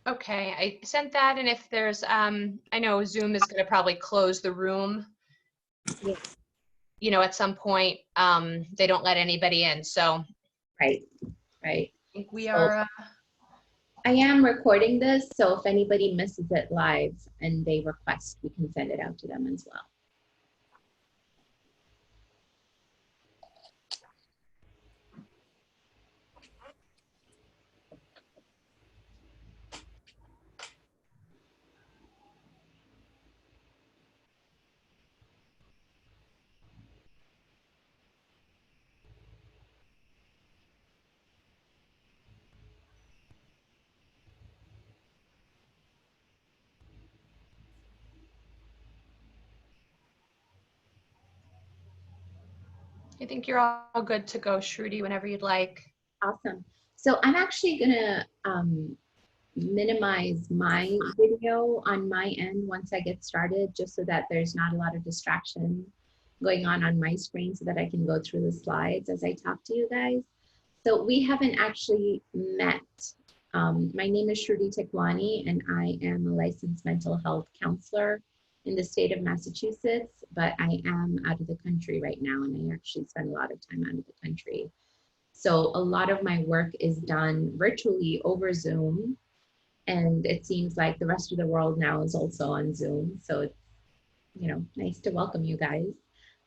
Okay, I sent that, and if there's, I know Zoom is gonna probably close the room, Yeah, at some point. They don't let anybody in, so right, right. I think we So are, I am recording this, so if anybody misses it live and they request, we can send it out to them as well. I think you're all good to go, Shruti, whenever you'd like. Awesome. So I'm actually gonna minimize my video on my end once I get started, just so that there's not a lot of distraction going on my screen so that I can go through the slides as I talk to you guys. So we haven't actually met. My name is Shruti Tekwani, and I am a licensed mental health counselor in the state of Massachusetts, but I am out of the country right now, and I actually spend a lot of time out of the country. So a lot of my work is done virtually over Zoom, and it seems like the rest of the world now is also on Zoom. So it's, nice to welcome you guys.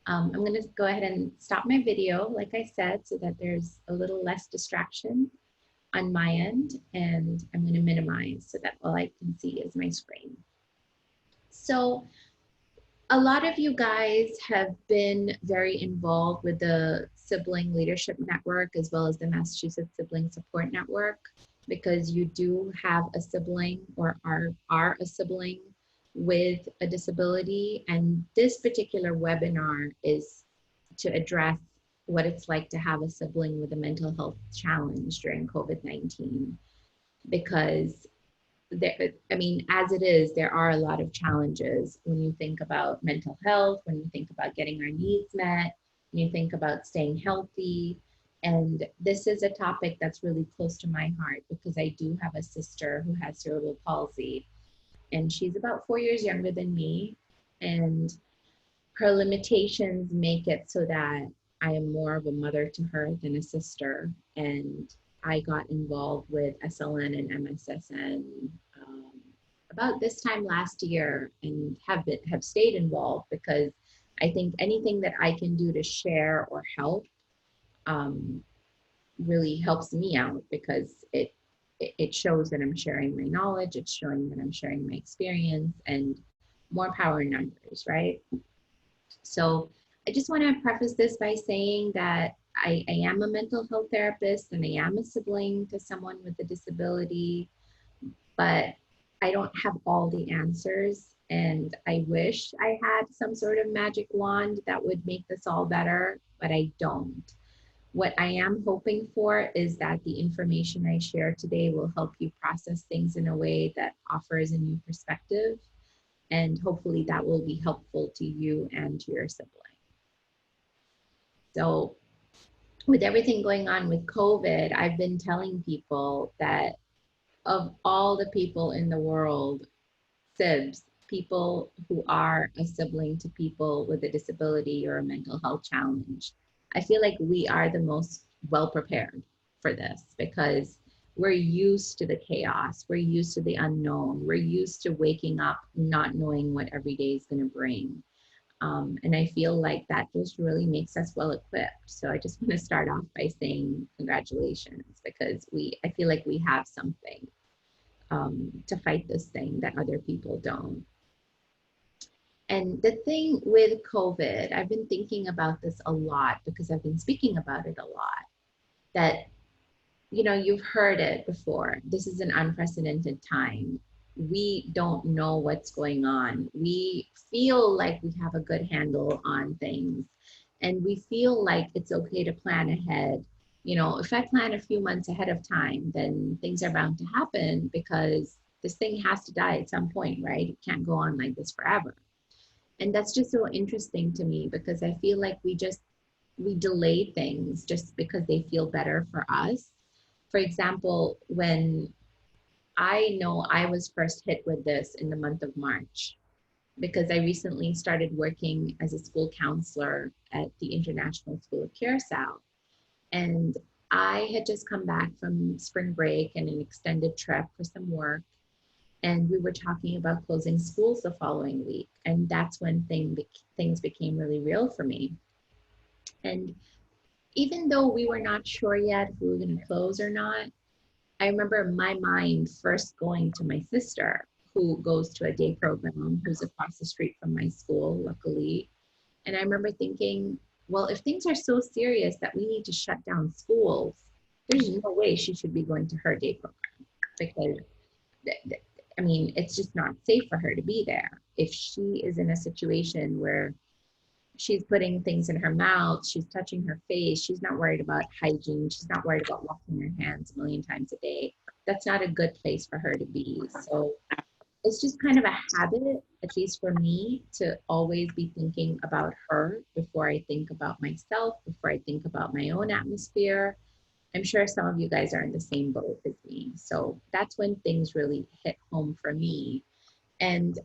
I'm going to go ahead and stop my video, like I said, so that there's a little less distraction on my end, and I'm going to minimize so that all I can see is my screen. So a lot of you guys have been very involved with the Sibling Leadership Network as well as the Massachusetts Sibling Support Network, because you do have a sibling or are a sibling with a disability. And this particular webinar is to address what it's like to have a sibling with a mental health challenge during COVID-19, because as it is, there are a lot of challenges when you think about mental health, when you think about getting our needs met, when you think about staying healthy. And this is a topic that's really close to my heart because I do have a sister who has cerebral palsy, and she's about 4 years younger than me. And her limitations make it so that I am more of a mother to her than a sister. And I got involved with SLN and MSSN um, about this time last year, and have stayed involved because I think anything that I can do to share or help um, really helps me out, because it shows that I'm sharing my knowledge, it's showing that I'm sharing my experience, and more power in numbers, right? So I just want to preface this by saying that I am a mental health therapist and I am a sibling to someone with a disability, but I don't have all the answers. And I wish I had some sort of magic wand that would make this all better, but I don't. What I am hoping for is that the information I share today will help you process things in a way that offers a new perspective. And hopefully that will be helpful to you and to your sibling. So with everything going on with COVID, I've been telling people that of all the people in the world, SIBs, people who are a sibling to people with a disability or a mental health challenge, I feel like we are the most well prepared for this, because we're used to the chaos, we're used to the unknown, we're used to waking up not knowing what every day is going to bring. And I feel like that just really makes us well equipped. So I just want to start off by saying congratulations, because I feel like we have something to fight this thing that other people don't. And the thing with COVID, I've been thinking about this a lot because I've been speaking about it a lot, that, you've heard it before. This is an unprecedented time. We don't know what's going on. We feel like we have a good handle on things, and we feel like it's okay to plan ahead. If I plan a few months ahead of time, then things are bound to happen, because this thing has to die at some point, right? It can't go on like this forever. And that's just so interesting to me, because I feel like we delay things just because they feel better for us. For example, when I know I was first hit with this in the month of March because I recently started working as a school counselor at the International School of Curacao. And I had just come back from spring break and an extended trip for some work. And we were talking about closing schools the following week. And that's when things became really real for me. And even though we were not sure yet if we were going to close or not, I remember my mind first going to my sister, who goes to a day program, who's across the street from my school, luckily. And I remember thinking, well, if things are so serious that we need to shut down schools, there's no way she should be going to her day program because, I mean, it's just not safe for her to be there. If she is in a situation where she's putting things in her mouth, she's touching her face, she's not worried about hygiene, she's not worried about washing her hands a million times a day, that's not a good place for her to be. So it's just kind of a habit, at least for me, to always be thinking about her before I think about myself, before I think about my own atmosphere. I'm sure some of you guys are in the same boat as me. So that's when things really hit home for me. And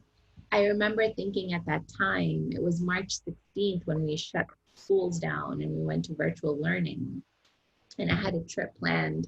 I remember thinking at that time, it was March 16th when we shut schools down and we went to virtual learning. And I had a trip planned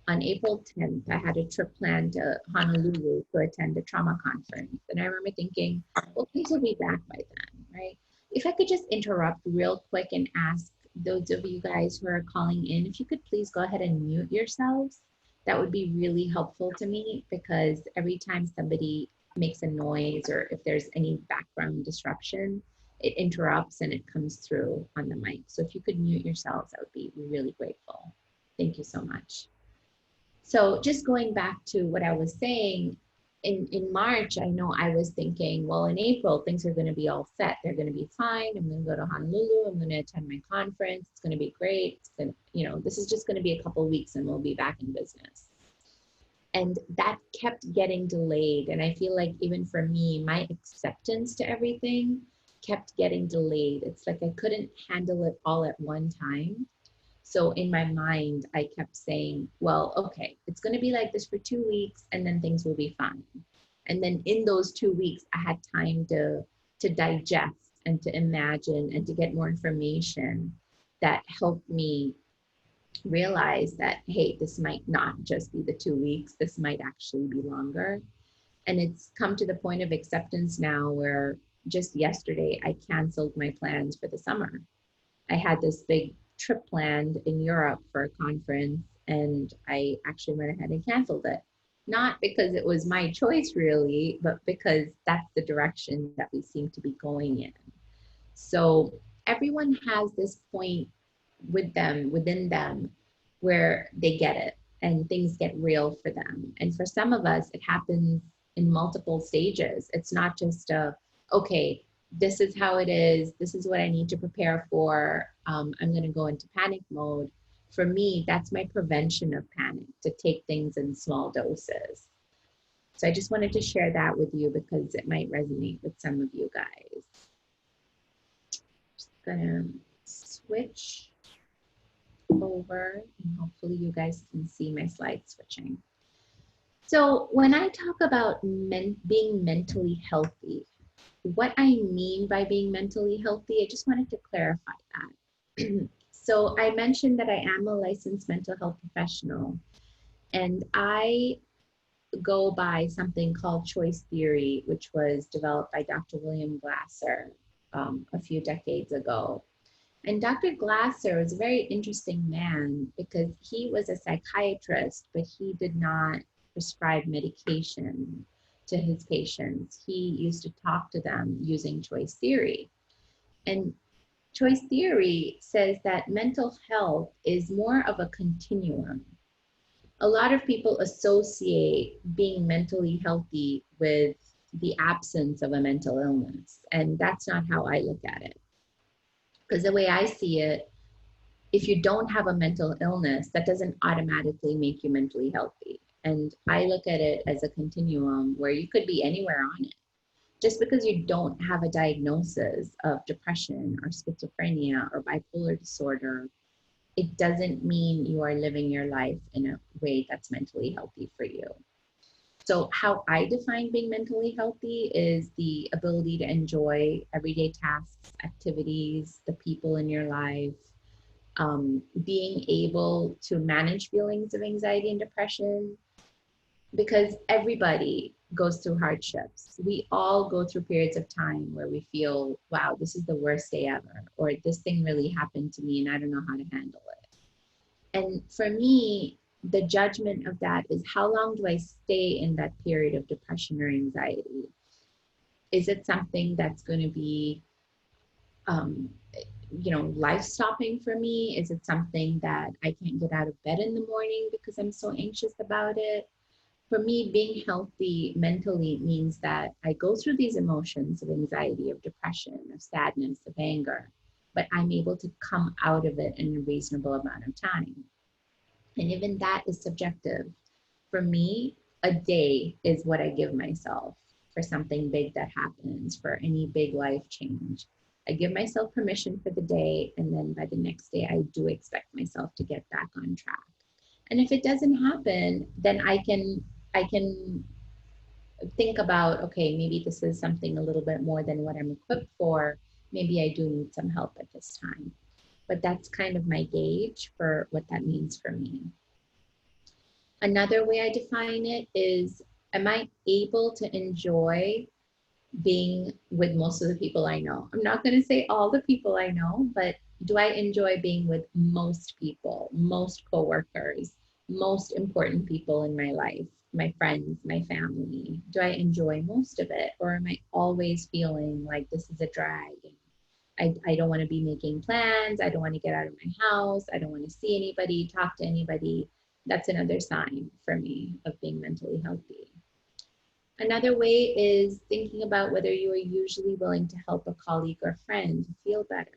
on April 10th. I had a trip planned to Honolulu to attend a trauma conference. And I remember thinking, well, things will be back by then, right? If I could just interrupt real quick and ask those of you guys who are calling in, if you could please go ahead and mute yourselves, that would be really helpful to me because every time somebody makes a noise or if there's any background disruption, it interrupts and it comes through on the mic. So if you could mute yourselves, I would be really grateful. Thank you so much. So just going back to what I was saying, in March, I know I was thinking, well, in April, things are going to be all set. They're going to be fine. I'm going to go to Honolulu. I'm going to attend my conference. It's going to be great. It's going to, you know, this is just going to be a couple of weeks and we'll be back in business. And that kept getting delayed. And I feel like even for me, my acceptance to everything kept getting delayed. It's like I couldn't handle it all at one time. So in my mind, I kept saying, well, okay, it's going to be like this for 2 weeks and then things will be fine. And then in those 2 weeks, I had time to digest and to imagine and to get more information that helped me realize that, hey, this might not just be the 2 weeks, this might actually be longer. And it's come to the point of acceptance now where just yesterday, I canceled my plans for the summer. I had this big trip planned in Europe for a conference, and I actually went ahead and canceled it. Not because it was my choice really, but because that's the direction that we seem to be going in. So everyone has this point within them, where they get it and things get real for them. And for some of us, it happens in multiple stages. It's not just okay, this is how it is. This is what I need to prepare for. I'm going to go into panic mode. For me, that's my prevention of panic, to take things in small doses. So I just wanted to share that with you because it might resonate with some of you guys. Just gonna switch over and hopefully you guys can see my slide switching. So when I talk about being mentally healthy, what I mean by being mentally healthy, I just wanted to clarify that. So I mentioned that I am a licensed mental health professional, and I go by something called choice theory, which was developed by Dr. William Glasser a few decades ago. And Dr. Glasser was a very interesting man because he was a psychiatrist, but he did not prescribe medication to his patients. He used to talk to them using choice theory. And choice theory says that mental health is more of a continuum. A lot of people associate being mentally healthy with the absence of a mental illness, and that's not how I look at it. Because the way I see it, if you don't have a mental illness, that doesn't automatically make you mentally healthy. And I look at it as a continuum where you could be anywhere on it. Just because you don't have a diagnosis of depression or schizophrenia or bipolar disorder, it doesn't mean you are living your life in a way that's mentally healthy for you. So how I define being mentally healthy is the ability to enjoy everyday tasks, activities, the people in your life, being able to manage feelings of anxiety and depression, because everybody goes through hardships. We all go through periods of time where we feel, wow, this is the worst day ever, or this thing really happened to me and I don't know how to handle it. And for me, the judgment of that is, how long do I stay in that period of depression or anxiety? Is it something that's going to be, um, life stopping for me? Is it something that I can't get out of bed in the morning because I'm so anxious about it? For me, being healthy mentally means that I go through these emotions of anxiety, of depression, of sadness, of anger, but I'm able to come out of it in a reasonable amount of time. And even that is subjective. For me, a day is what I give myself for something big that happens, for any big life change. I give myself permission for the day, and then by the next day, I do expect myself to get back on track. And if it doesn't happen, then I can think about, okay, maybe this is something a little bit more than what I'm equipped for. Maybe I do need some help at this time. But that's kind of my gauge for what that means for me. Another way I define it is, am I able to enjoy being with most of the people I know? I'm not going to say all the people I know, but do I enjoy being with most people, most coworkers, most important people in my life, my friends, my family? Do I enjoy most of it? Or am I always feeling like this is a drag? I don't want to be making plans. I don't want to get out of my house. I don't want to see anybody, talk to anybody. That's another sign for me of being mentally healthy. Another way is thinking about whether you are usually willing to help a colleague or friend feel better.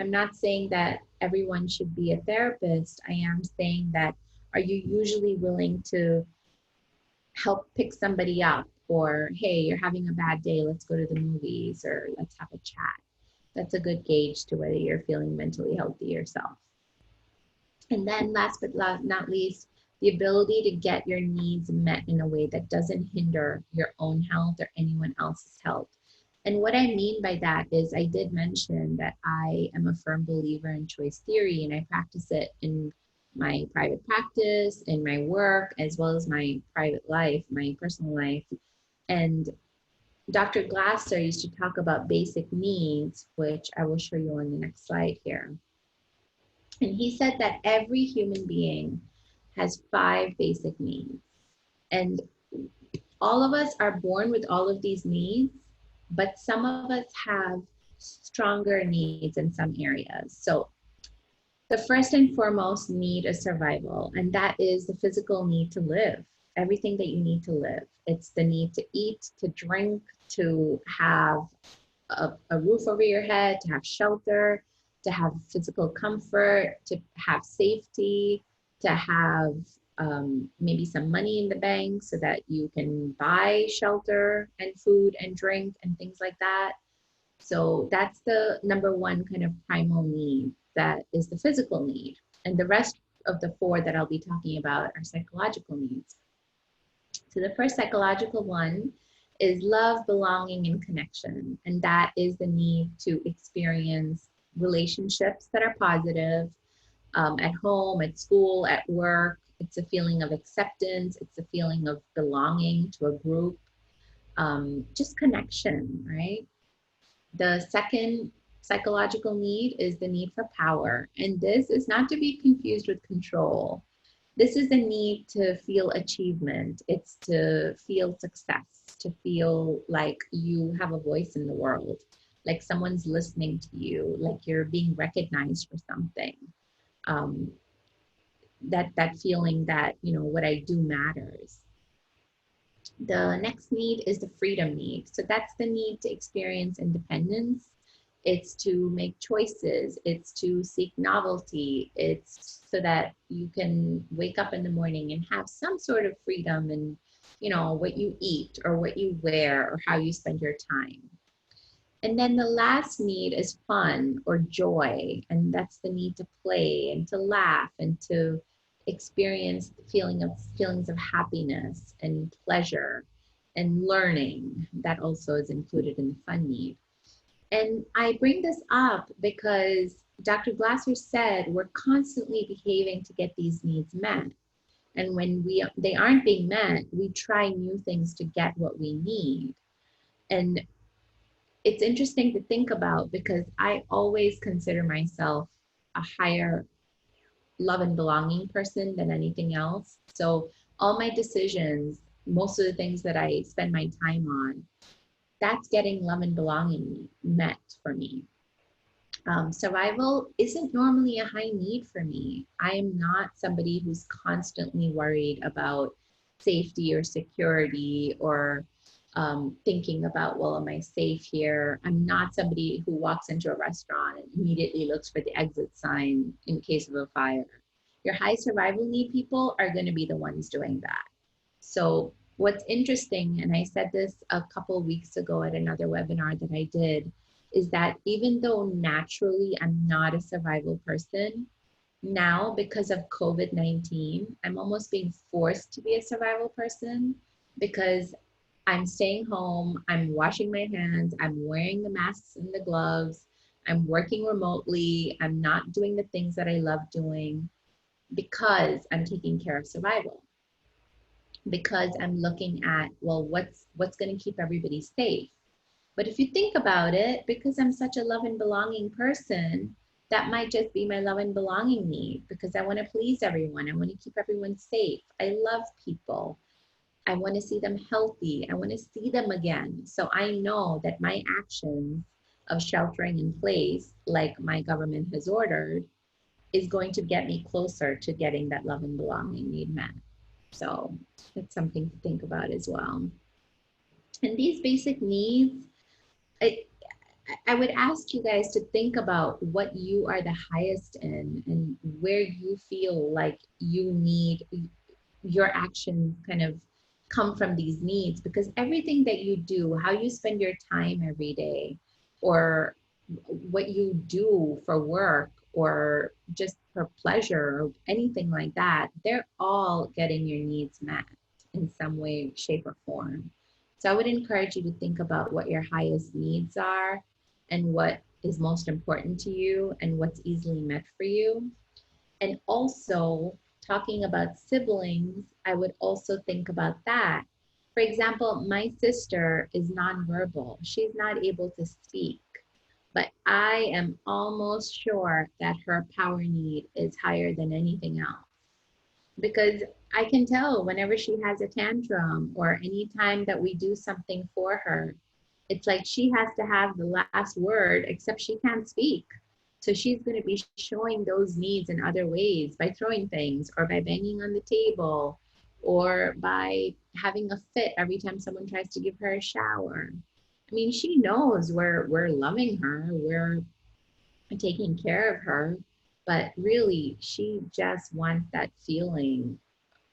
I'm not saying that everyone should be a therapist. I am saying that, are you usually willing to help pick somebody up? Or, hey, you're having a bad day, let's go to the movies, or let's have a chat. That's a good gauge to whether you're feeling mentally healthy yourself. And then last but not least, the ability to get your needs met in a way that doesn't hinder your own health or anyone else's health. And what I mean by that is, I did mention that I am a firm believer in choice theory, and I practice it in my private practice, in my work, as well as my private life, my personal life. And Dr. Glasser used to talk about basic needs, which I will show you on the next slide here. And he said that every human being has 5 basic needs. And all of us are born with all of these needs, but some of us have stronger needs in some areas. So the first and foremost need is survival, and that is the physical need to live, everything that you need to live. It's the need to eat, to drink, to have a roof over your head, to have shelter, to have physical comfort, to have safety, to have maybe some money in the bank so that you can buy shelter and food and drink and things like that. So that's the number one kind of primal need, that is the physical need. And the rest of the 4 that I'll be talking about are psychological needs. So the first psychological one is love, belonging, and connection. And that is the need to experience relationships that are positive, at home, at school, at work. It's a feeling of acceptance. It's a feeling of belonging to a group, just connection, right? The second psychological need is the need for power. And this is not to be confused with control. This is the need to feel achievement. It's to feel success, to feel like you have a voice in the world, like someone's listening to you, like you're being recognized for something. That feeling that, what I do matters. The next need is the freedom need. So that's the need to experience independence. It's to make choices. It's to seek novelty. It's so that you can wake up in the morning and have some sort of freedom in, what you eat or what you wear or how you spend your time. And then the last need is fun or joy. And that's the need to play and to laugh and to experience feelings of happiness and pleasure and learning. That also is included in the fun need. And I bring this up because Dr. Glasser said we're constantly behaving to get these needs met. And when they aren't being met, we try new things to get what we need. And it's interesting to think about because I always consider myself a higher love and belonging person than anything else. So all my decisions, most of the things that I spend my time on, that's getting love and belonging met for me. Survival isn't normally a high need for me. I am not somebody who's constantly worried about safety or security or thinking about, well, am I safe here? I'm not somebody who walks into a restaurant and immediately looks for the exit sign in case of a fire. Your high survival need people are going to be the ones doing that. So what's interesting, and I said this a couple of weeks ago at another webinar that I did, is that even though naturally I'm not a survival person, now because of COVID-19, I'm almost being forced to be a survival person because I'm staying home, I'm washing my hands, I'm wearing the masks and the gloves, I'm working remotely, I'm not doing the things that I love doing because I'm taking care of survival. Because I'm looking at, well, what's going to keep everybody safe? But if you think about it, because I'm such a love and belonging person, that might just be my love and belonging need because I want to please everyone. I want to keep everyone safe. I love people. I want to see them healthy. I want to see them again. So I know that my actions of sheltering in place, like my government has ordered, is going to get me closer to getting that love and belonging need met. So it's something to think about as well. And these basic needs, I, I would ask you guys to think about what you are the highest in and where you feel like you need your actions kind of come from these needs, because everything that you do, how you spend your time every day, or what you do for work or just for pleasure or anything like that, they're all getting your needs met in some way, shape, or form. So I would encourage you to think about what your highest needs are and what is most important to you and what's easily met for you. And also, talking about siblings, I would also think about that. For example, my sister is nonverbal. She's not able to speak, but I am almost sure that her power need is higher than anything else because I can tell whenever she has a tantrum or anytime that we do something for her, it's like she has to have the last word, except she can't speak. So she's going to be showing those needs in other ways by throwing things or by banging on the table or by having a fit every time someone tries to give her a shower. I mean, she knows we're loving her, we're taking care of her, but really she just wants that feeling,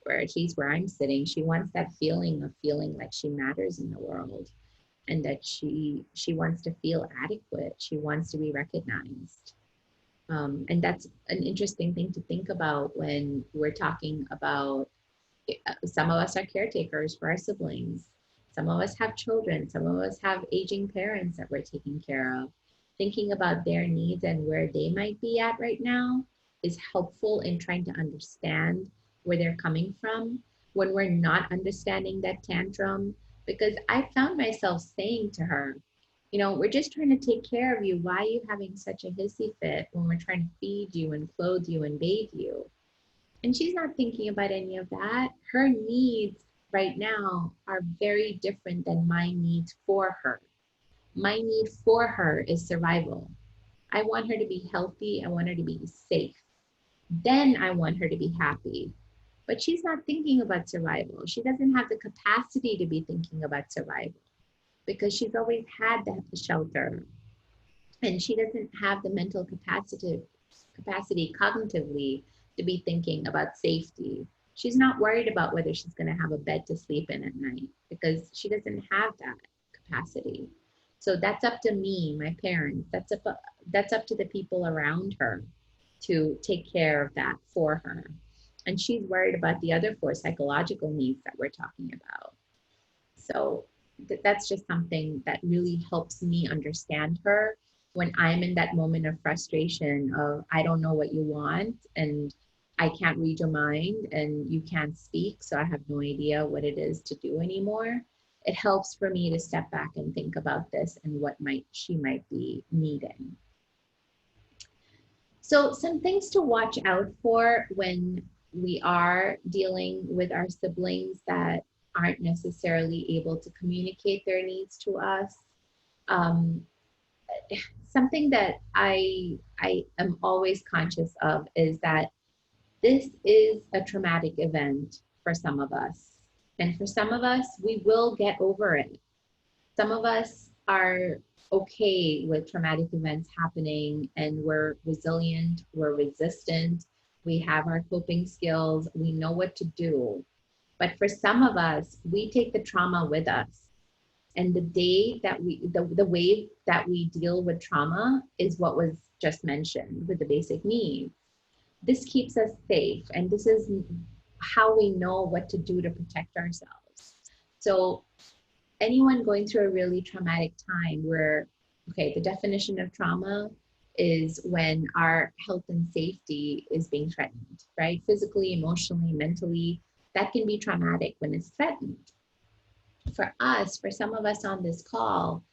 or at least where I'm sitting, she wants that feeling of feeling like she matters in the world and that she wants to feel adequate. She wants to be recognized. And that's an interesting thing to think about when we're talking about some of us are caretakers for our siblings. Some of us have children. Some of us have aging parents that we're taking care of. Thinking about their needs and where they might be at right now is helpful in trying to understand where they're coming from when we're not understanding that tantrum. Because I found myself saying to her, you know, we're just trying to take care of you. Why are you having such a hissy fit when we're trying to feed you and clothe you and bathe you? And she's not thinking about any of that. Her needs right now are very different than my needs for her. My need for her is survival. I want her to be healthy. I want her to be safe. Then I want her to be happy. But she's not thinking about survival. She doesn't have the capacity to be thinking about survival because she's always had that shelter and she doesn't have the mental capacity cognitively to be thinking about safety. She's not worried about whether she's going to have a bed to sleep in at night because she doesn't have that capacity. So that's up to me, my parents. That's up to the people around her to take care of that for her. And she's worried about the other 4 psychological needs that we're talking about. So that's just something that really helps me understand her when I'm in that moment of frustration of, I don't know what you want and I can't read your mind and you can't speak, so I have no idea what it is to do anymore. It helps for me to step back and think about this and what she might be needing. So some things to watch out for when we are dealing with our siblings that aren't necessarily able to communicate their needs to us. Um, Something that I am always conscious of is that this is a traumatic event for some of us. And for some of us, we will get over it. Some of us are okay with traumatic events happening and we're resilient, we're resistant, we have our coping skills, we know what to do. But for some of us, we take the trauma with us. And the day that the way that we deal with trauma is what was just mentioned with the basic needs. This keeps us safe, and this is how we know what to do to protect ourselves. So anyone going through a really traumatic time where, okay, the definition of trauma is when our health and safety is being threatened, right? Physically, emotionally, mentally, that can be traumatic when it's threatened. For us, for some of us on this call,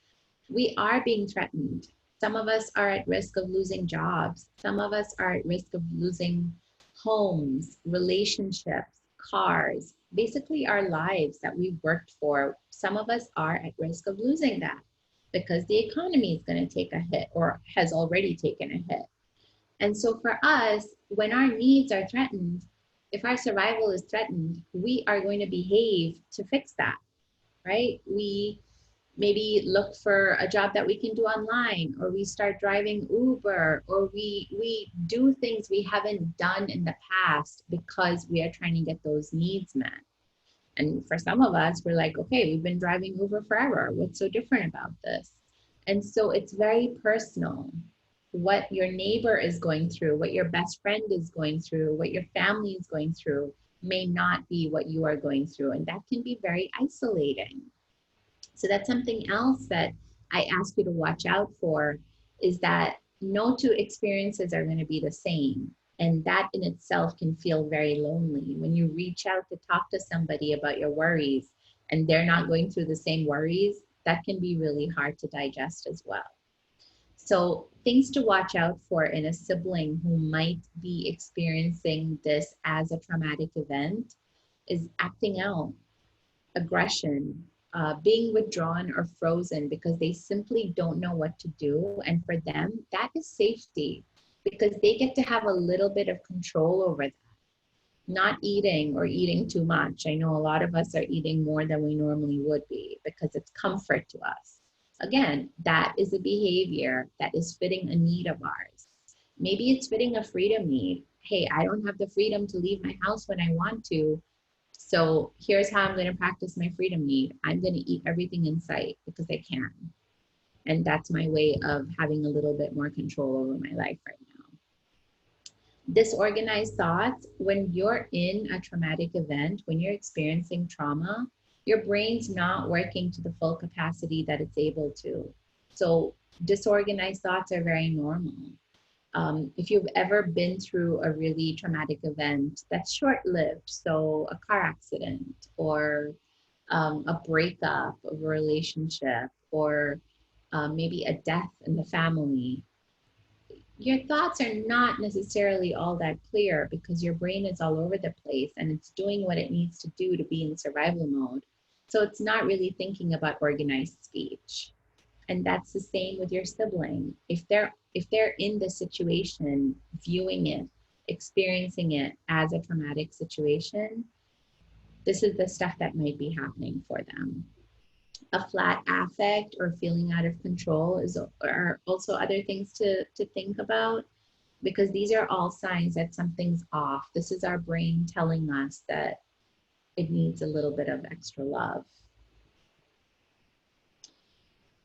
we are being threatened. Some of us are at risk of losing jobs. Some of us are at risk of losing homes, relationships, cars, basically our lives that we've worked for. Some of us are at risk of losing that because the economy is going to take a hit or has already taken a hit. And so for us, when our needs are threatened, if our survival is threatened, we are going to behave to fix that, right? We maybe look for a job that we can do online, or we start driving Uber, or we do things we haven't done in the past because we are trying to get those needs met. And for some of us, we're like, okay, we've been driving Uber forever. What's so different about this? And so it's very personal. What your neighbor is going through, what your best friend is going through, what your family is going through may not be what you are going through. And that can be very isolating. So that's something else that I ask you to watch out for, is that no 2 experiences are going to be the same. And that in itself can feel very lonely. When you reach out to talk to somebody about your worries and they're not going through the same worries, that can be really hard to digest as well. So things to watch out for in a sibling who might be experiencing this as a traumatic event is acting out, aggression, being withdrawn or frozen because they simply don't know what to do. And for them, that is safety because they get to have a little bit of control over that. Not eating or eating too much. I know a lot of us are eating more than we normally would be because it's comfort to us. Again, that is a behavior that is fitting a need of ours. Maybe it's fitting a freedom need. Hey, I don't have the freedom to leave my house when I want to, so here's how I'm going to practice my freedom need. I'm going to eat everything in sight because I can. And that's my way of having a little bit more control over my life right now. Disorganized thoughts, when you're in a traumatic event, when you're experiencing trauma, your brain's not working to the full capacity that it's able to. So disorganized thoughts are very normal. If you've ever been through a really traumatic event that's short-lived, so a car accident or a breakup of a relationship or maybe a death in the family, your thoughts are not necessarily all that clear because your brain is all over the place and it's doing what it needs to do to be in survival mode. So it's not really thinking about organized speech. And that's the same with your sibling. If they're in the situation, viewing it, experiencing it as a traumatic situation, this is the stuff that might be happening for them. A flat affect or feeling out of control are also other things to think about, because these are all signs that something's off. This is our brain telling us that it needs a little bit of extra love.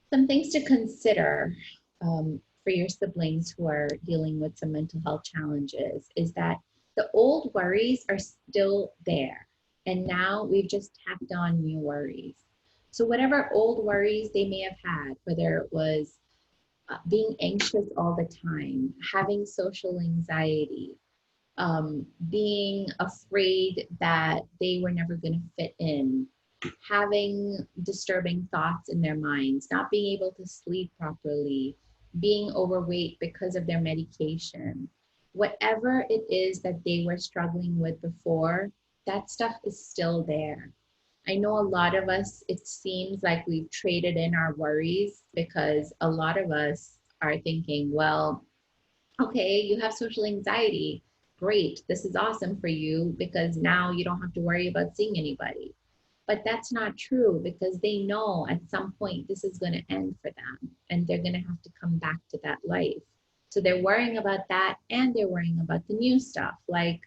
Some things to consider for your siblings who are dealing with some mental health challenges is that The old worries are still there. And now we've just tacked on new worries. So whatever old worries they may have had, whether it was being anxious all the time, having social anxiety, being afraid that they were never going to fit in, having disturbing thoughts in their minds, not being able to sleep properly, being overweight because of their medication, whatever it is that they were struggling with before, that stuff is still there. I know a lot of us, it seems like we've traded in our worries because a lot of us are thinking, well, okay, you have social anxiety. Great, this is awesome for you because now you don't have to worry about seeing anybody. But that's not true because they know at some point this is going to end for them and they're going to have to come back to that life. So they're worrying about that and they're worrying about the new stuff. Like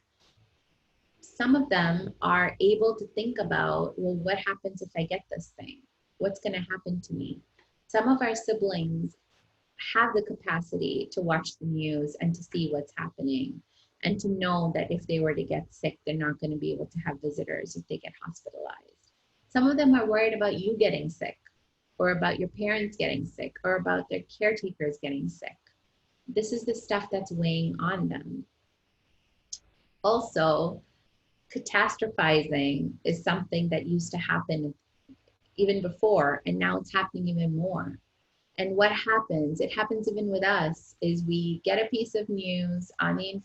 some of them are able to think about, well, what happens if I get this thing? What's going to happen to me? Some of our siblings have the capacity to watch the news and to see what's happening and to know that if they were to get sick, they're not going to be able to have visitors if they get hospitalized. Some of them are worried about you getting sick or about your parents getting sick or about their caretakers getting sick. This is the stuff that's weighing on them. Also, catastrophizing is something that used to happen even before, and now it's happening even more. And what happens, it happens even with us, is we get a piece of news on the,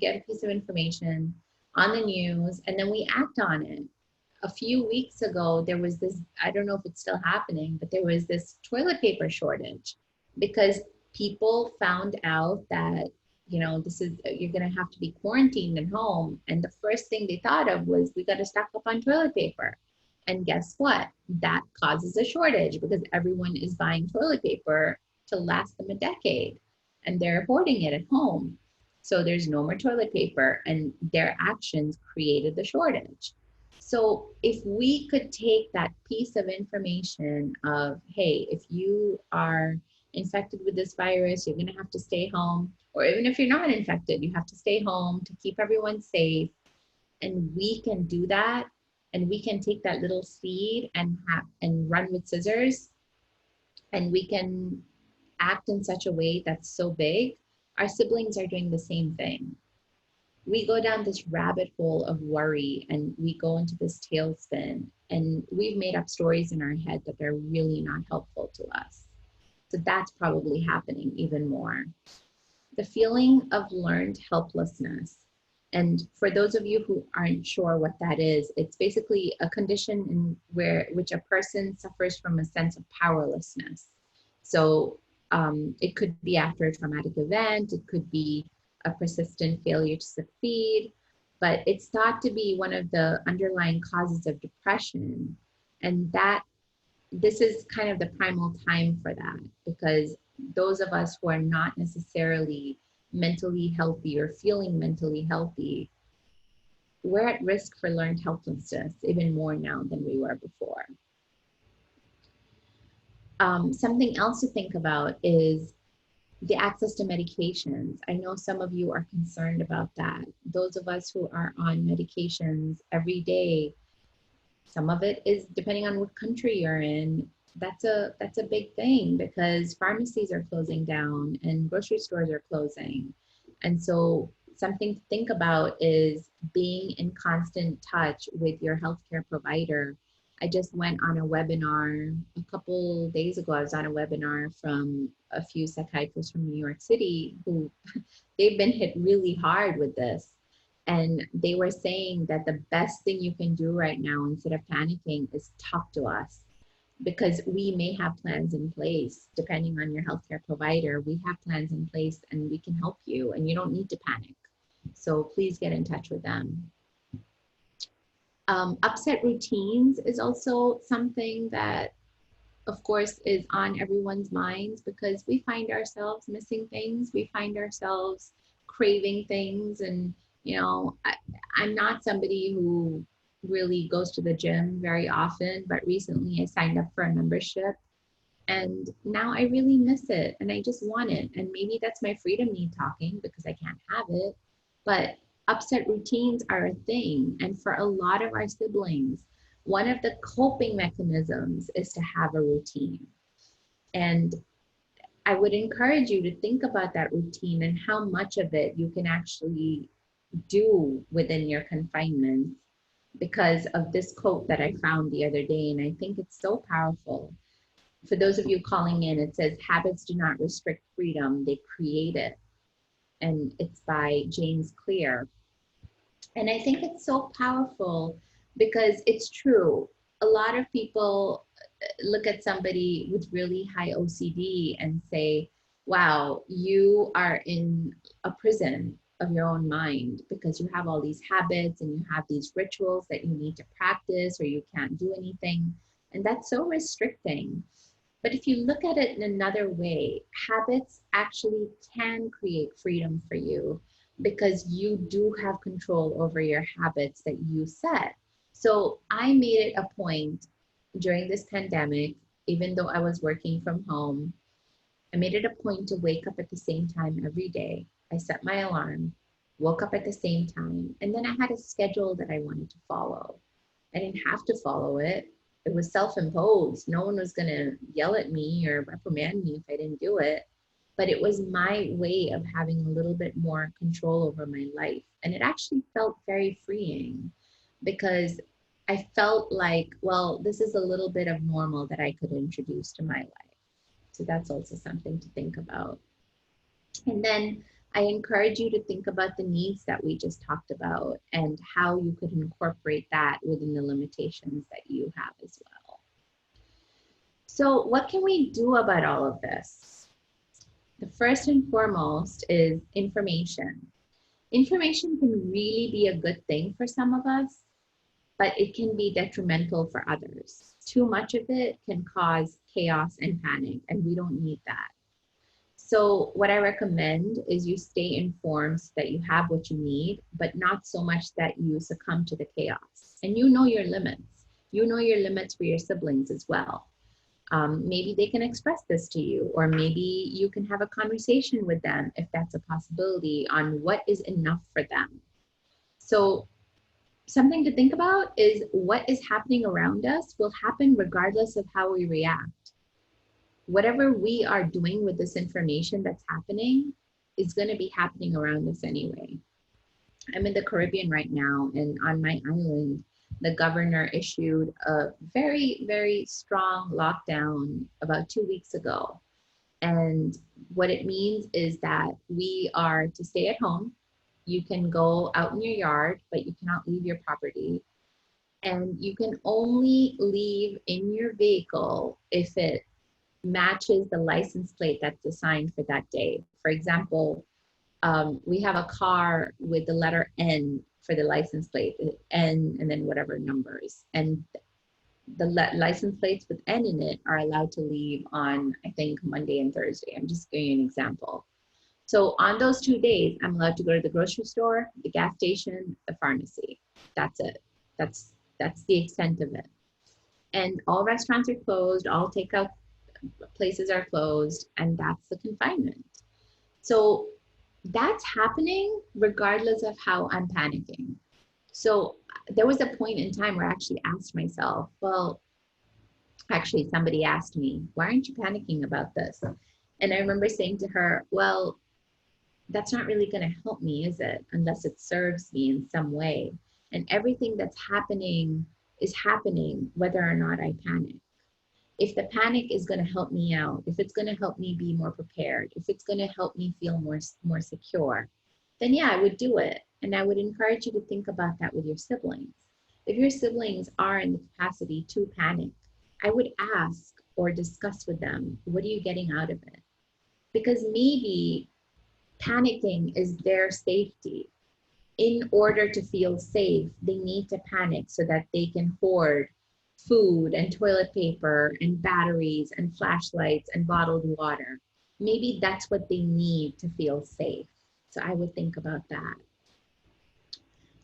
get a piece of information on the news, and then we act on it. A few weeks ago, there was this, I don't know if it's still happening, but there was this toilet paper shortage because people found out that, you know, this is, you're gonna have to be quarantined at home. And the first thing they thought of was we gotta stock up on toilet paper. And guess what? That causes a shortage because everyone is buying toilet paper to last them a decade and they're hoarding it at home. So there's no more toilet paper and their actions created the shortage. So if we could take that piece of information of, hey, if you are infected with this virus, you're going to have to stay home, or even if you're not infected, you have to stay home to keep everyone safe. And we can do that. And we can take that little seed and run with scissors, and we can act in such a way that's so big. Our siblings are doing the same thing. We go down this rabbit hole of worry and we go into this tailspin, and we've made up stories in our head that are really not helpful to us. So that's probably happening even more. The feeling of learned helplessness. And for those of you who aren't sure what that is, it's basically a condition in which a person suffers from a sense of powerlessness. So it could be after a traumatic event, it could be a persistent failure to succeed, but it's thought to be one of the underlying causes of depression. And that this is kind of the primal time for that, because those of us who are not necessarily mentally healthy or feeling mentally healthy, we're at risk for learned helplessness even more now than we were before. Something else to think about is the access to medications. I know some of you are concerned about that. Those of us who are on medications every day, some of it is depending on what country you're in. That's a big thing because pharmacies are closing down and grocery stores are closing. And so something to think about is being in constant touch with your healthcare provider. I just went on a webinar a couple days ago. I was on a webinar from a few psychiatrists from New York City who they've been hit really hard with this. And they were saying that the best thing you can do right now instead of panicking is talk to us, because we may have plans in place. Depending on your healthcare provider, we have plans in place and we can help you and you don't need to panic. So please get in touch with them. Upset routines is also something that, of course, is on everyone's minds because we find ourselves missing things. We find ourselves craving things. And, you know, I'm not somebody who really goes to the gym very often, but recently I signed up for a membership and now I really miss it and I just want it. And maybe that's my freedom need talking because I can't have it. But upset routines are a thing. And for a lot of our siblings, one of the coping mechanisms is to have a routine. And I would encourage you to think about that routine and how much of it you can actually do within your confinement because of this quote that I found the other day. And I think it's so powerful. For those of you calling in, it says, habits do not restrict freedom, they create it. And it's by James Clear. And I think it's so powerful because it's true. A lot of people look at somebody with really high OCD and say, wow, you are in a prison of your own mind because you have all these habits and you have these rituals that you need to practice or you can't do anything. And that's so restricting. But if you look at it in another way, habits actually can create freedom for you because you do have control over your habits that you set. So I made it a point during this pandemic, even though I was working from home, I made it a point to wake up at the same time every day. I set my alarm, woke up at the same time, and then I had a schedule that I wanted to follow. I didn't have to follow it. It was self-imposed. No one was going to yell at me or reprimand me if I didn't do it. But it was my way of having a little bit more control over my life. And it actually felt very freeing because I felt like, well, this is a little bit of normal that I could introduce to my life. So that's also something to think about. And then I encourage you to think about the needs that we just talked about and how you could incorporate that within the limitations that you have as well. So what can we do about all of this? The first and foremost is information. Information can really be a good thing for some of us, but it can be detrimental for others. Too much of it can cause chaos and panic, and we don't need that. So what I recommend is you stay informed so that you have what you need, but not so much that you succumb to the chaos. And you know your limits. You know your limits for your siblings as well. Maybe they can express this to you, or maybe you can have a conversation with them if that's a possibility on what is enough for them. So something to think about is what is happening around us will happen regardless of how we react. Whatever we are doing with this information that's happening is going to be happening around us anyway. I'm in the Caribbean right now, and on my island, the governor issued a very, very strong lockdown about 2 weeks ago. And what it means is that we are to stay at home. You can go out in your yard, but you cannot leave your property. And you can only leave in your vehicle if it matches the license plate that's assigned for that day. For example, we have a car with the letter N for the license plate, N and then whatever numbers. And the license plates with N in it are allowed to leave on, I think, Monday and Thursday. I'm just giving you an example. So on those 2 days, I'm allowed to go to the grocery store, the gas station, the pharmacy. That's it. That's the extent of it. And all restaurants are closed, all takeout places are closed, and that's the confinement. So that's happening regardless of how I'm panicking. So there was a point in time where I actually asked myself, well, actually somebody asked me, why aren't you panicking about this? And I remember saying to her, well, that's not really going to help me, is it? Unless it serves me in some way. And everything that's happening is happening whether or not I panic. If the panic is going to help me out, if it's going to help me be more prepared, if it's going to help me feel more secure, then yeah, I would do it. And I would encourage you to think about that with your siblings. If your siblings are in the capacity to panic, I would ask or discuss with them, what are you getting out of it? Because maybe panicking is their safety. In order to feel safe, they need to panic so that they can hoard food and toilet paper and batteries and flashlights and bottled water. Maybe that's what they need to feel safe. So I would think about that.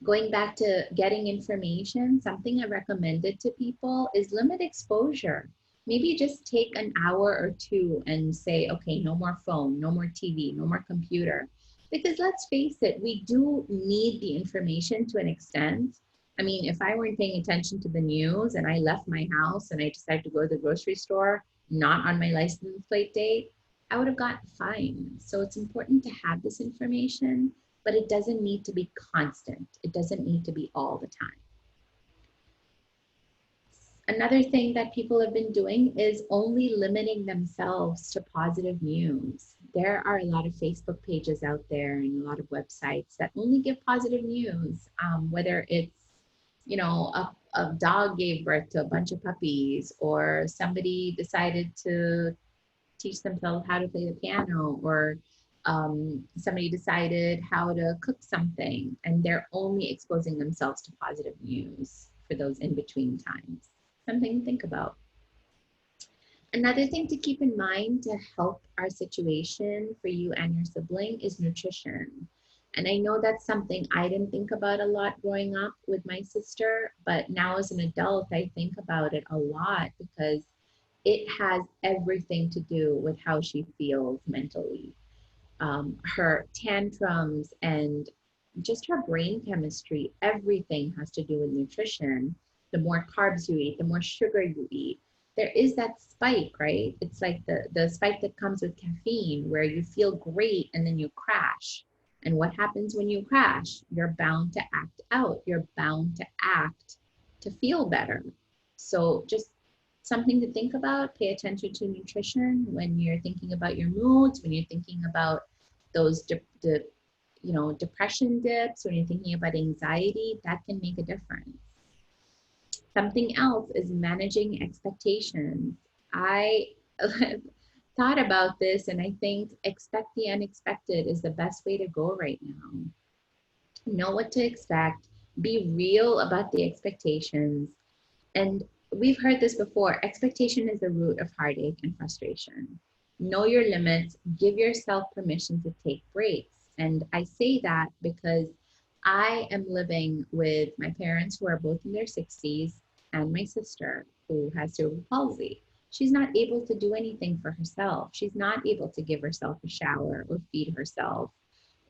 Going back to getting information, something I recommended to people is limit exposure. Maybe just take an hour or two and say, okay, no more phone, no more TV, no more computer. Because let's face it, we do need the information to an extent. I mean, if I weren't paying attention to the news and I left my house and I decided to go to the grocery store, not on my license plate date, I would have gotten fined. So it's important to have this information, but it doesn't need to be constant. It doesn't need to be all the time. Another thing that people have been doing is only limiting themselves to positive news. There are a lot of Facebook pages out there and a lot of websites that only give positive news, whether it's, you know, a dog gave birth to a bunch of puppies, or somebody decided to teach themselves how to play the piano, or somebody decided how to cook something, and they're only exposing themselves to positive news for those in between times. Something to think about. Another thing to keep in mind to help our situation for you and your sibling is nutrition. And I know that's something I didn't think about a lot growing up with my sister, but now as an adult, I think about it a lot because it has everything to do with how she feels mentally. Her tantrums and just her brain chemistry, everything has to do with nutrition. The more carbs you eat, the more sugar you eat, there is that spike, right? It's like the spike that comes with caffeine where you feel great and then you crash. And what happens when you crash? You're bound to act out. You're bound to act to feel better. So just something to think about. Pay attention to nutrition when you're thinking about your moods, when you're thinking about those depression dips, when you're thinking about anxiety, that can make a difference. Something else is managing expectations. I thought about this and I think expect the unexpected is the best way to go right now. Know what to expect, be real about the expectations. And we've heard this before, expectation is the root of heartache and frustration. Know your limits, give yourself permission to take breaks. And I say that because I am living with my parents who are both in their 60s and my sister who has cerebral palsy. She's not able to do anything for herself. She's not able to give herself a shower or feed herself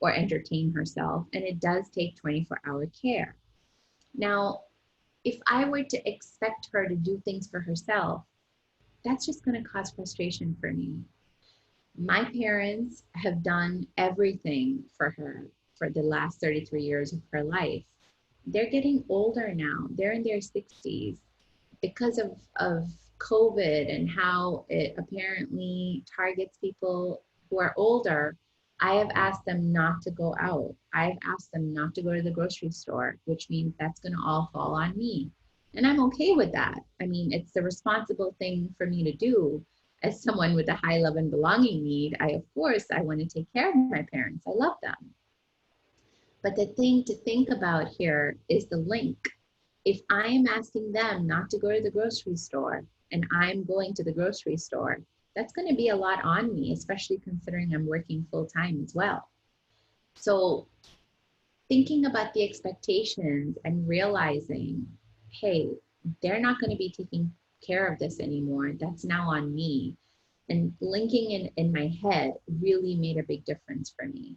or entertain herself. And it does take 24-hour care. Now, if I were to expect her to do things for herself, that's just going to cause frustration for me. My parents have done everything for her for the last 33 years of her life. They're getting older now. They're in their 60s. Because of COVID and how it apparently targets people who are older, I have asked them not to go out. I've asked them not to go to the grocery store, which means that's going to all fall on me. And I'm okay with that. I mean, it's the responsible thing for me to do. As someone with a high love and belonging need, I want to take care of my parents. I love them. But the thing to think about here is the link. If I am asking them not to go to the grocery store and I'm going to the grocery store, that's going to be a lot on me, especially considering I'm working full time as well. So thinking about the expectations and realizing, hey, they're not going to be taking care of this anymore. That's now on me. And linking in my head really made a big difference for me,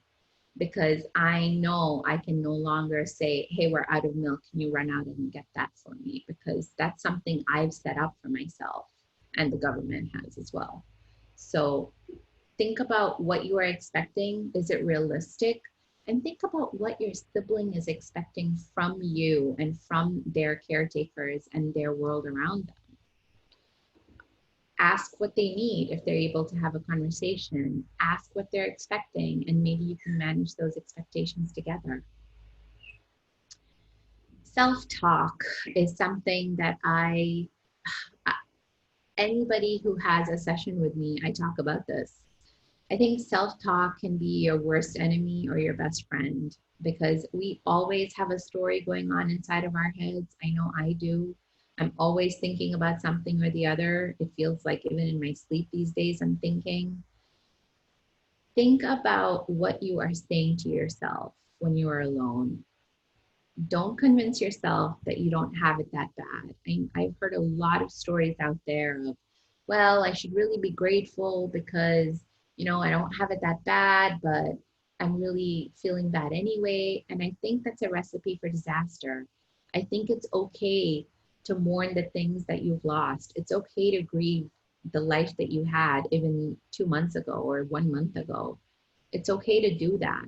because I know I can no longer say, hey, we're out of milk. Can you run out and get that for me? Because that's something I've set up for myself and the government has as well. So think about what you are expecting. Is it realistic? And think about what your sibling is expecting from you and from their caretakers and their world around them. Ask what they need if they're able to have a conversation. Ask what they're expecting, and maybe you can manage those expectations together. Self-talk is something that anybody who has a session with me, I talk about this. I think self-talk can be your worst enemy or your best friend, because we always have a story going on inside of our heads. I know I do. I'm always thinking about something or the other. It feels like even in my sleep these days, I'm thinking. Think about what you are saying to yourself when you are alone. Don't convince yourself that you don't have it that bad. I've heard a lot of stories out there of, well, I should really be grateful because, I don't have it that bad, but I'm really feeling bad anyway. And I think that's a recipe for disaster. I think it's okay to mourn the things that you've lost. It's okay to grieve the life that you had even 2 months ago or 1 month ago. It's okay to do that.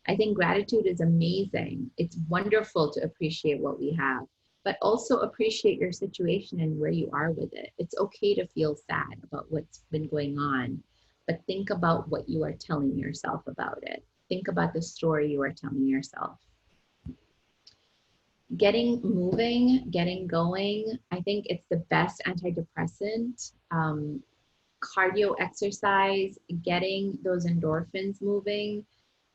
I think gratitude is amazing. It's wonderful to appreciate what we have, but also appreciate your situation and where you are with it. It's okay to feel sad about what's been going on, but think about what you are telling yourself about it. Think about the story you are telling yourself. Getting moving, getting going, I think it's the best antidepressant. Cardio exercise, getting those endorphins moving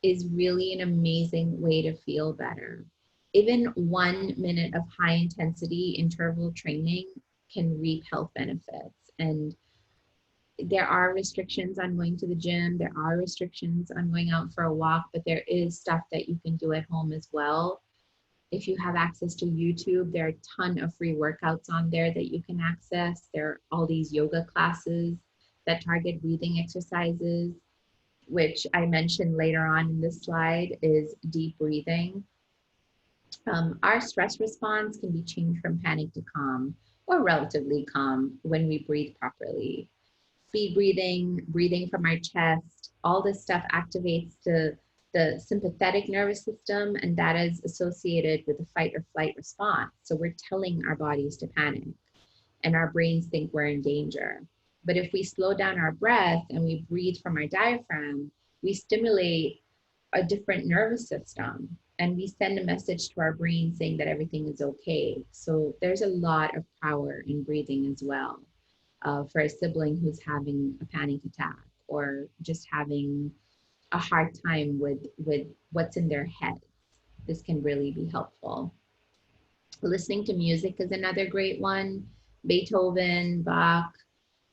is really an amazing way to feel better. Even 1 minute of high intensity interval training can reap health benefits. And there are restrictions on going to the gym, there are restrictions on going out for a walk, but there is stuff that you can do at home as well. If you have access to YouTube, there are a ton of free workouts on there that you can access. There are all these yoga classes that target breathing exercises, which I mentioned later on in this slide is deep breathing. Our stress response can be changed from panic to calm or relatively calm when we breathe properly. Speed breathing, breathing from our chest, all this stuff activates the sympathetic nervous system, and that is associated with the fight or flight response. So we're telling our bodies to panic, and our brains think we're in danger. But if we slow down our breath and we breathe from our diaphragm, we stimulate a different nervous system, and we send a message to our brain saying that everything is okay. So there's a lot of power in breathing as well. For a sibling who's having a panic attack or just having a hard time with what's in their head, this can really be helpful. Listening to music is another great one. Beethoven, Bach,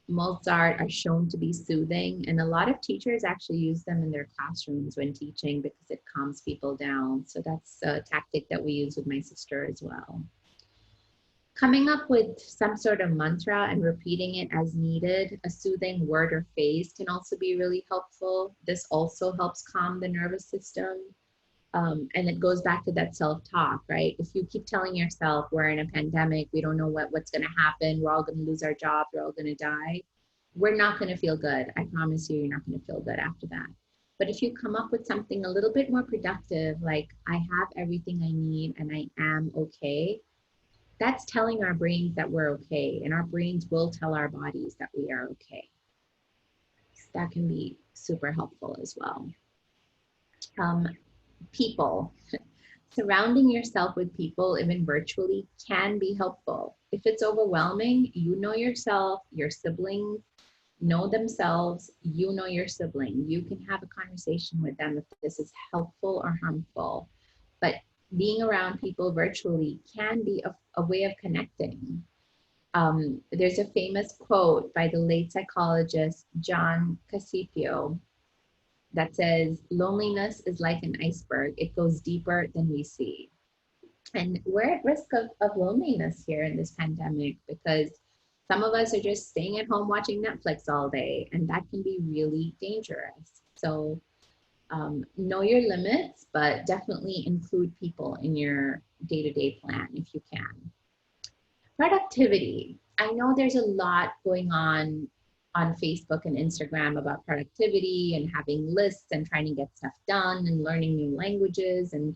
Mozart are shown to be soothing, and a lot of teachers actually use them in their classrooms when teaching because it calms people down. So that's a tactic that we use with my sister as well. Coming up with some sort of mantra and repeating it as needed, a soothing word or phrase can also be really helpful. This also helps calm the nervous system. And it goes back to that self-talk, right? If you keep telling yourself we're in a pandemic, we don't know what's going to happen, we're all going to lose our jobs, we're all going to die, we're not going to feel good. I promise you, you're not going to feel good after that. But if you come up with something a little bit more productive, like I have everything I need and I am okay, that's telling our brains that we're okay, and our brains will tell our bodies that we are okay. So that can be super helpful as well. People. Surrounding yourself with people, even virtually, can be helpful. If it's overwhelming, you know yourself, your siblings know themselves, you know your sibling. You can have a conversation with them if this is helpful or harmful. But being around people virtually can be a way of connecting. There's a famous quote by the late psychologist John Casipio that says, loneliness is like an iceberg. It goes deeper than we see. And we're at risk of loneliness here in this pandemic because some of us are just staying at home watching Netflix all day, and that can be really dangerous. So know your limits, but definitely include people in your day-to-day plan if you can. Productivity. I know there's a lot going on Facebook and Instagram about productivity and having lists and trying to get stuff done and learning new languages and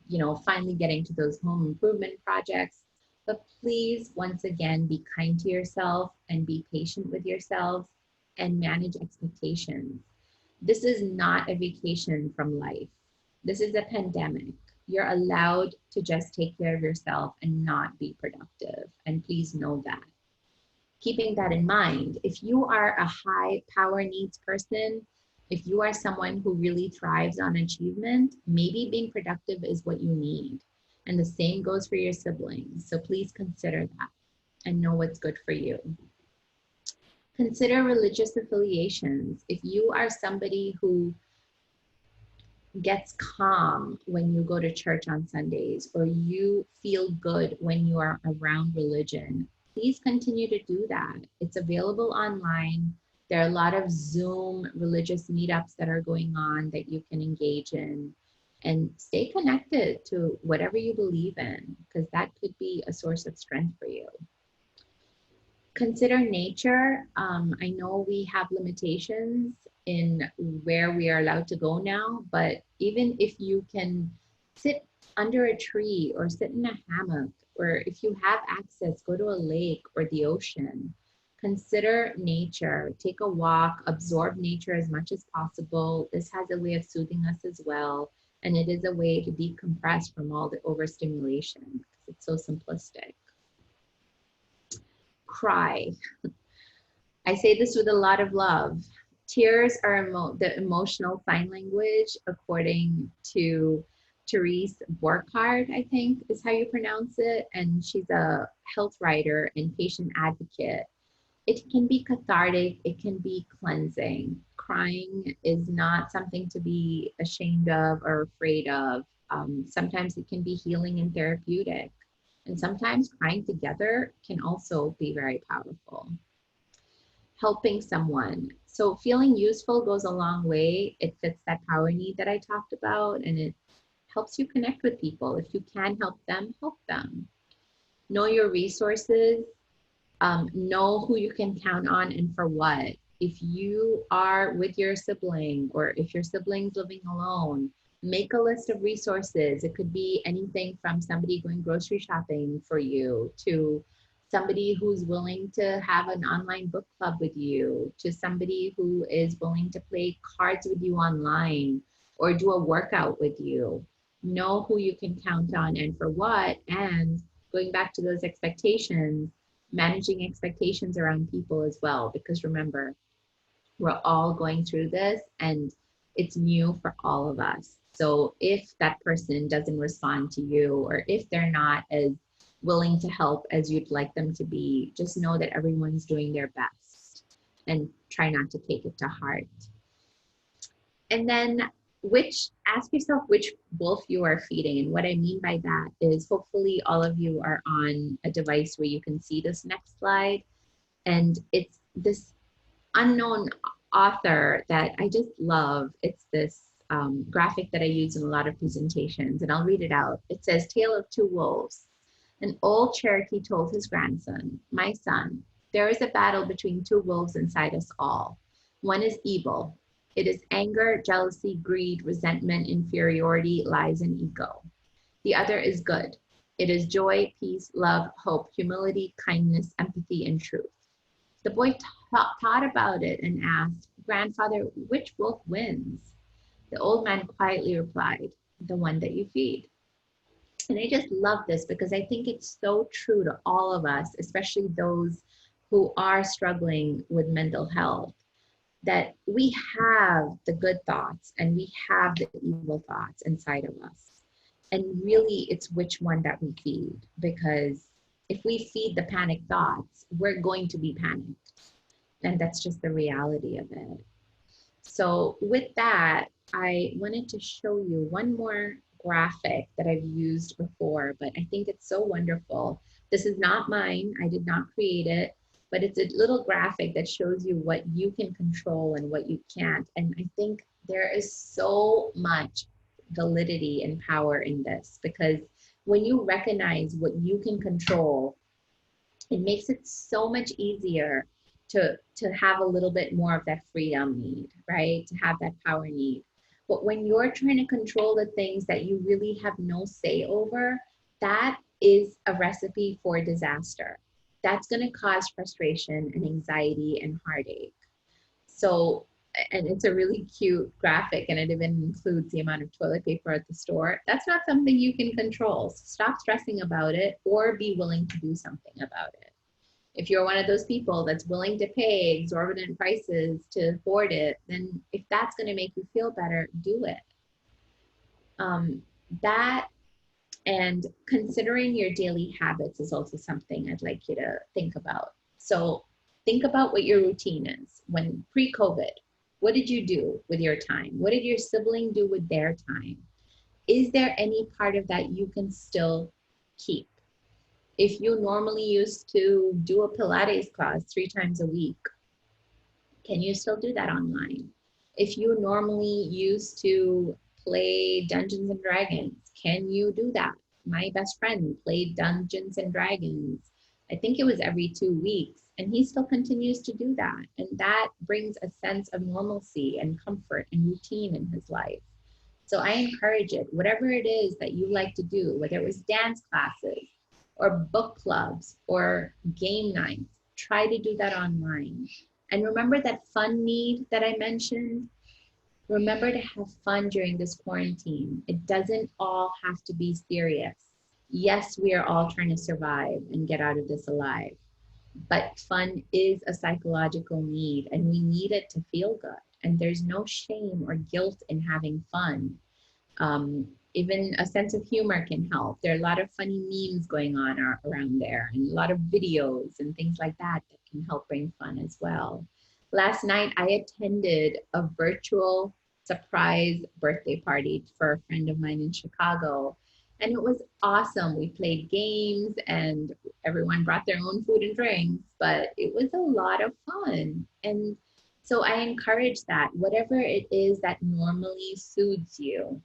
you know, finally getting to those home improvement projects. But please, once again, be kind to yourself and be patient with yourselves and manage expectations. This is not a vacation from life. This is a pandemic. You're allowed to just take care of yourself and not be productive. And please know that. Keeping that in mind, if you are a high power needs person, if you are someone who really thrives on achievement, maybe being productive is what you need. And the same goes for your siblings. So please consider that and know what's good for you. Consider religious affiliations. If you are somebody who gets calm when you go to church on Sundays, or you feel good when you are around religion, please continue to do that. It's available online. There are a lot of Zoom religious meetups that are going on that you can engage in, and stay connected to whatever you believe in, because that could be a source of strength for you. Consider nature. I know we have limitations in where we are allowed to go now, but even if you can sit under a tree or sit in a hammock, or if you have access, go to a lake or the ocean. Consider nature, take a walk, absorb nature as much as possible. This has a way of soothing us as well. And it is a way to decompress from all the overstimulation because it's so simplistic. Cry. I say this with a lot of love. Tears are the emotional sign language, according to Therese Borchardt, I think is how you pronounce it. And she's a health writer and patient advocate. It can be cathartic, it can be cleansing. Crying is not something to be ashamed of or afraid of. Sometimes it can be healing and therapeutic. And sometimes crying together can also be very powerful. Helping someone. So feeling useful goes a long way. It fits that power need that I talked about, and it helps you connect with people. If you can help them, help them. Know your resources. Know who you can count on and for what. If you are with your sibling, or if your sibling's living alone, make a list of resources. It could be anything from somebody going grocery shopping for you, to somebody who's willing to have an online book club with you, to somebody who is willing to play cards with you online or do a workout with you. Know who you can count on and for what. And going back to those expectations, managing expectations around people as well, because remember, we're all going through this and it's new for all of us. So if that person doesn't respond to you, or if they're not as willing to help as you'd like them to be, just know that everyone's doing their best and try not to take it to heart. And then ask yourself which wolf you are feeding. And what I mean by that is, hopefully all of you are on a device where you can see this next slide. And it's this unknown author that I just love. It's this graphic that I use in a lot of presentations, and I'll read it out. It says, Tale of Two Wolves. An old Cherokee told his grandson, my son, there is a battle between two wolves inside us all. One is evil. It is anger, jealousy, greed, resentment, inferiority, lies, and ego. The other is good. It is joy, peace, love, hope, humility, kindness, empathy, and truth. The boy thought about it and asked, Grandfather, which wolf wins? The old man quietly replied, the one that you feed. And I just love this because I think it's so true to all of us, especially those who are struggling with mental health, that we have the good thoughts and we have the evil thoughts inside of us. And really, it's which one that we feed, because if we feed the panic thoughts, we're going to be panicked. And that's just the reality of it. So with that, I wanted to show you one more graphic that I've used before, but I think it's so wonderful. This is not mine. I did not create it, but it's a little graphic that shows you what you can control and what you can't. And I think there is so much validity and power in this, because when you recognize what you can control, it makes it so much easier to have a little bit more of that freedom need, right? To have that power need. But when you're trying to control the things that you really have no say over, that is a recipe for disaster. That's going to cause frustration and anxiety and heartache. So, and it's a really cute graphic, and it even includes the amount of toilet paper at the store. That's not something you can control. So stop stressing about it, or be willing to do something about it. If you're one of those people that's willing to pay exorbitant prices to afford it, then if that's going to make you feel better, do it. That and considering your daily habits is also something I'd like you to think about. So think about what your routine is. When pre-COVID, what did you do with your time? What did your sibling do with their time? Is there any part of that you can still keep? If you normally used to do a Pilates class 3 times a week, Can you still do that online? If you normally used to play Dungeons and Dragons, can you do that? My best friend played Dungeons and Dragons. I think it was every 2 weeks, and he still continues to do that. And that brings a sense of normalcy and comfort and routine in his life. So I encourage it, whatever it is that you like to do, whether it was dance classes or book clubs or game nights, try to do that online. And remember that fun need that I mentioned? Remember to have fun during this quarantine. It doesn't all have to be serious. Yes, we are all trying to survive and get out of this alive, but fun is a psychological need and we need it to feel good. And there's no shame or guilt in having fun. Even a sense of humor can help. There are a lot of funny memes going on around there and a lot of videos and things like that that can help bring fun as well. Last night, I attended a virtual surprise birthday party for a friend of mine in Chicago. And it was awesome. We played games and everyone brought their own food and drinks, but it was a lot of fun. And so I encourage that, whatever it is that normally soothes you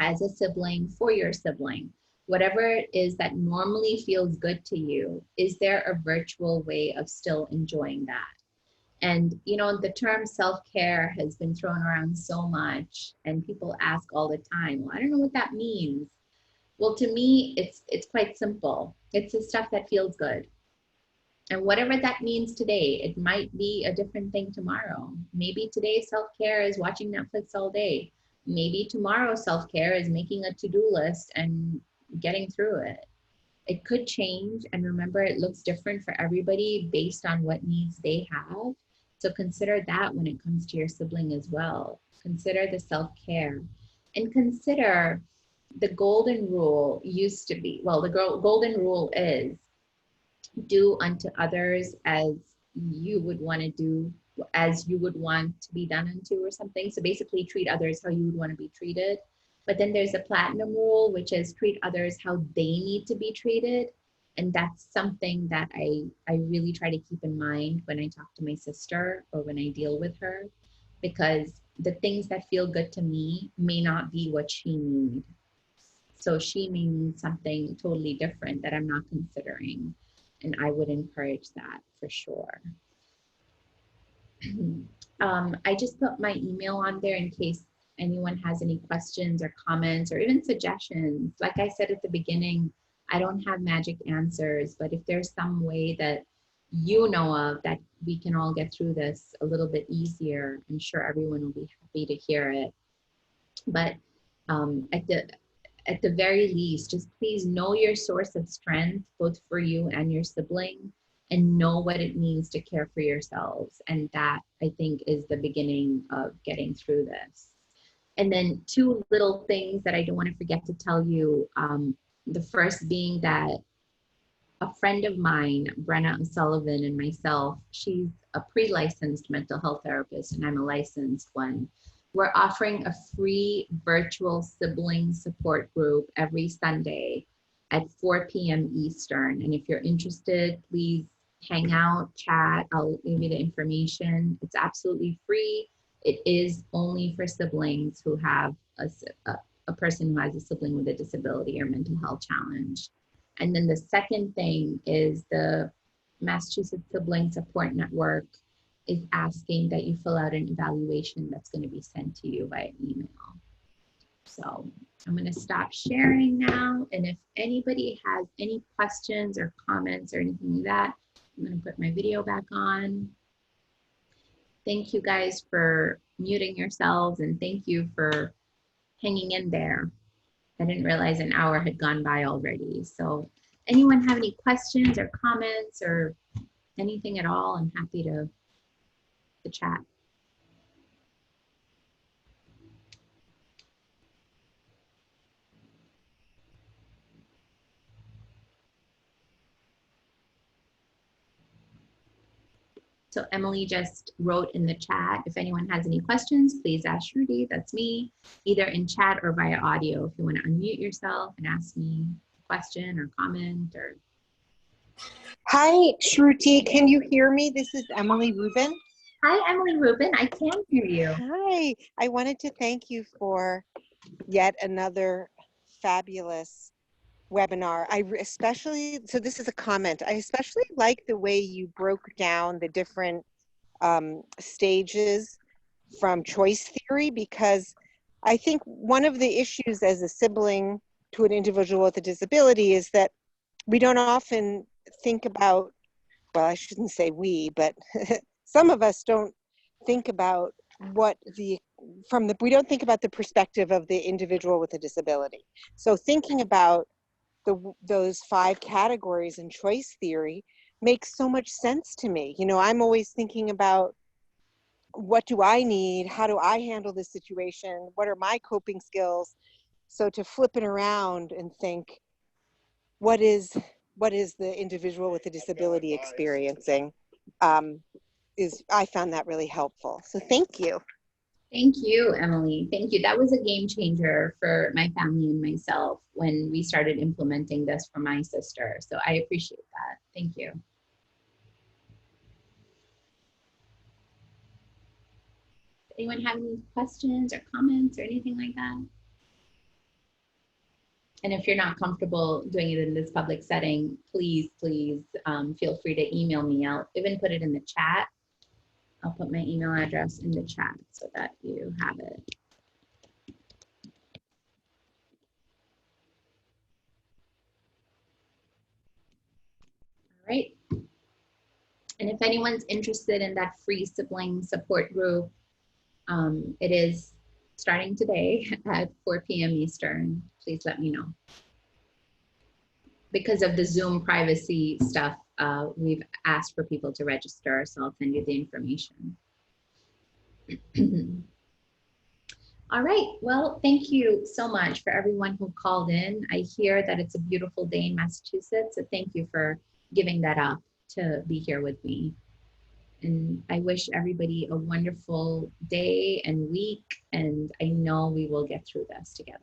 as a sibling for your sibling, whatever it is that normally feels good to you, is there a virtual way of still enjoying that? And you know, the term self-care has been thrown around so much and people ask all the time, well, I don't know what that means. Well, to me, it's quite simple. It's the stuff that feels good. And whatever that means today, it might be a different thing tomorrow. Maybe today's self-care is watching Netflix all day. Maybe tomorrow's self-care is making a to-do list and getting through it. It could change, and remember, it looks different for everybody based on what needs they have. So consider that when it comes to your sibling as well. Consider the self-care and consider the golden rule used to be, well, the golden rule is do unto others as you would want to do, as you would want to be done unto or something. So basically treat others how you would want to be treated. But then there's a platinum rule, which is treat others how they need to be treated. And that's something that I really try to keep in mind when I talk to my sister or when I deal with her, because the things that feel good to me may not be what she needs. So she may need something totally different that I'm not considering. And I would encourage that for sure. I just put my email on there in case anyone has any questions or comments or even suggestions. Like I said at the beginning, I don't have magic answers, but if there's some way that you know of that we can all get through this a little bit easier, I'm sure everyone will be happy to hear it. But at the very least, just please know your source of strength, both for you and your sibling, and know what it means to care for yourselves. And that, I think, is the beginning of getting through this. And then 2 little things that I don't want to forget to tell you. The first being that a friend of mine, Brenna O'Sullivan, and myself, she's a pre-licensed mental health therapist and I'm a licensed one. We're offering a free virtual sibling support group every Sunday at 4 p.m. Eastern. And if you're interested, please hang out, chat. I'll give you the information. It's absolutely free. It is only for siblings who have a person who has a sibling with a disability or mental health challenge. And then the second thing is the Massachusetts Sibling Support Network is asking that you fill out an evaluation that's going to be sent to you by email. So I'm going to stop sharing now. And if anybody has any questions or comments or anything like that, I'm going to put my video back on. Thank you guys for muting yourselves and thank you for hanging in there. I didn't realize an hour had gone by already. So anyone have any questions or comments or anything at all? I'm happy to chat. So Emily just wrote in the chat, if anyone has any questions, please ask Shruti, that's me, either in chat or via audio. If you want to unmute yourself and ask me a question or comment or. Hi, Shruti, can you hear me? This is Emily Rubin. Hi, Emily Rubin. I can hear you. Hi, I wanted to thank you for yet another fabulous webinar. Especially, so this is a comment, I especially like the way you broke down the different stages from choice theory, because I think one of the issues as a sibling to an individual with a disability is that we don't often think about, well, I shouldn't say we, but some of us don't think about we don't think about the perspective of the individual with a disability. So thinking about those 5 categories in choice theory makes so much sense to me. You know, I'm always thinking about, what do I need? How do I handle this situation? What are my coping skills? So to flip it around and think, what is the individual with a disability experiencing? I found that really helpful. So thank you. Thank you, Emily. Thank you. That was a game changer for my family and myself when we started implementing this for my sister. So I appreciate that. Thank you. Anyone have any questions or comments or anything like that? And if you're not comfortable doing it in this public setting, please feel free to email me. I'll even put it in the chat. I'll put my email address in the chat so that you have it. All right. And if anyone's interested in that free sibling support group, it is starting today at 4 p.m. Eastern. Please let me know. Because of the Zoom privacy stuff, we've asked for people to register, so I'll send you the information. All right, well, thank you so much for everyone who called in. I hear that it's a beautiful day in Massachusetts, so thank you for giving that up to be here with me. And I wish everybody a wonderful day and week, and I know we will get through this together.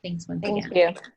Thanks once again. Thank you.